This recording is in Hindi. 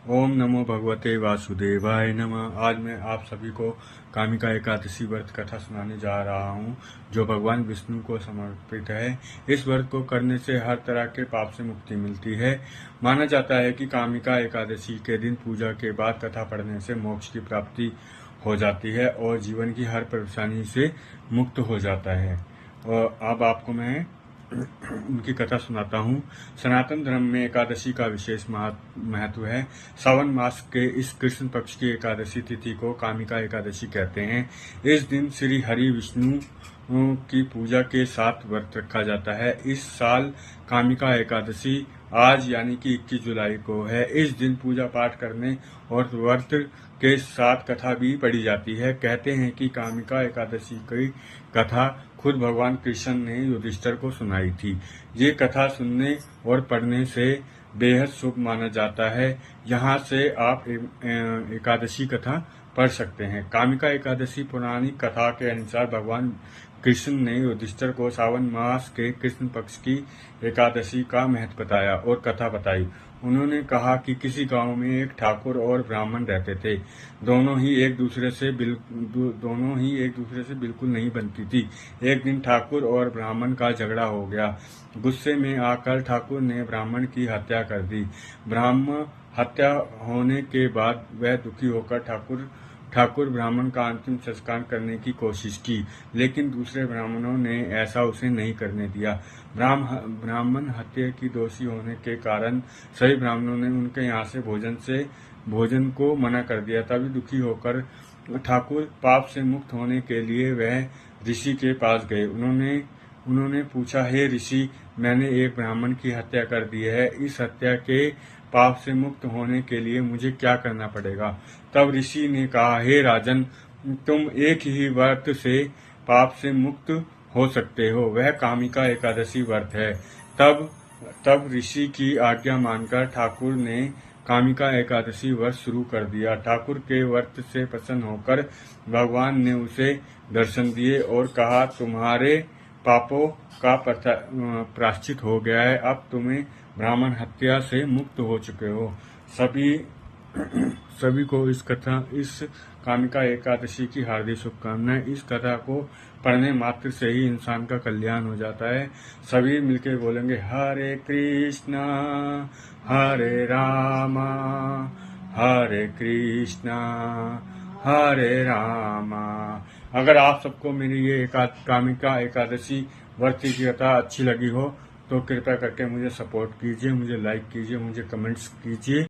ओम नमो भगवते वासुदेवाय नमः। आज मैं आप सभी को कामिका एकादशी व्रत कथा सुनाने जा रहा हूँ, जो भगवान विष्णु को समर्पित है। इस व्रत को करने से हर तरह के पाप से मुक्ति मिलती है। माना जाता है कि कामिका एकादशी के दिन पूजा के बाद कथा पढ़ने से मोक्ष की प्राप्ति हो जाती है और जीवन की हर परेशानी से मुक्त हो जाता है। और अब आपको मैं उनकी कथा सुनाता हूँ। सनातन धर्म में एकादशी का विशेष महत्व है। सावन मास के इस कृष्ण पक्ष की एकादशी तिथि को कामिका एकादशी कहते हैं। इस दिन श्री हरि विष्णु की पूजा के साथ व्रत रखा जाता है। इस साल कामिका एकादशी आज यानी कि 21 जुलाई को है। इस दिन पूजा पाठ करने और व्रत के साथ कथा भी पढ़ी जाती है। कहते हैं कि कामिका एकादशी की कथा खुद भगवान कृष्ण ने युधिष्ठिर को सुनाई थी। ये कथा सुनने और पढ़ने से बेहद शुभ माना जाता है। यहाँ से आप एकादशी कथा पढ़ सकते हैं। कामिका एकादशी पुरानी कथा के अनुसार भगवान कृष्ण ने युधिष्ठिर को सावन मास के कृष्ण पक्ष की एकादशी का महत्व बताया और कथा बताई। उन्होंने कहा कि किसी गांव में एक ठाकुर और ब्राह्मण रहते थे। दोनों ही एक दूसरे से बिल्कुल नहीं बनती थी। एक दिन ठाकुर और ब्राह्मण का झगड़ा हो गया। गुस्से में आकर ठाकुर ने ब्राह्मण की हत्या कर दी। ब्राह्मण हत्या होने के बाद वह दुखी होकर ठाकुर ब्राह्मण का अंतिम संस्कार करने की कोशिश की, लेकिन दूसरे ब्राह्मणों ने ऐसा उसे नहीं करने दिया। ब्राह्मण हत्या की दोषी होने के कारण सभी ब्राह्मणों ने उनके यहाँ से भोजन को मना कर दिया। तभी दुखी होकर ठाकुर पाप से मुक्त होने के लिए वह ऋषि के पास गए। उन्होंने पूछा, हे ऋषि, मैंने एक ब्राह्मण की हत्या कर दी है। इस हत्या के पाप से मुक्त होने के लिए मुझे क्या करना पड़ेगा? तब ऋषि ने कहा, हे राजन, तुम एक ही व्रत से पाप से मुक्त हो सकते हो। वह कामिका एकादशी व्रत है। तब ऋषि की आज्ञा मानकर ठाकुर ने कामिका एकादशी व्रत शुरू कर दिया। ठाकुर के व्रत से प्रसन्न होकर भगवान ने उसे दर्शन दिए और कहा, तुम्हारे पापों का प्रायश्चित हो गया है। अब तुम्हें ब्राह्मण हत्या से मुक्त हो चुके हो। सभी को इस कामिका एकादशी की हार्दिक शुभकामनाएं। इस कथा को पढ़ने मात्र से ही इंसान का कल्याण हो जाता है। सभी मिलकर बोलेंगे, हरे कृष्णा हरे रामा हरे कृष्णा हरे रामा। अगर आप सबको मेरी ये कामिका एकादशी व्रत की कथा अच्छी लगी हो तो कृपया करके मुझे सपोर्ट कीजिए, मुझे लाइक कीजिए, मुझे कमेंट्स कीजिए।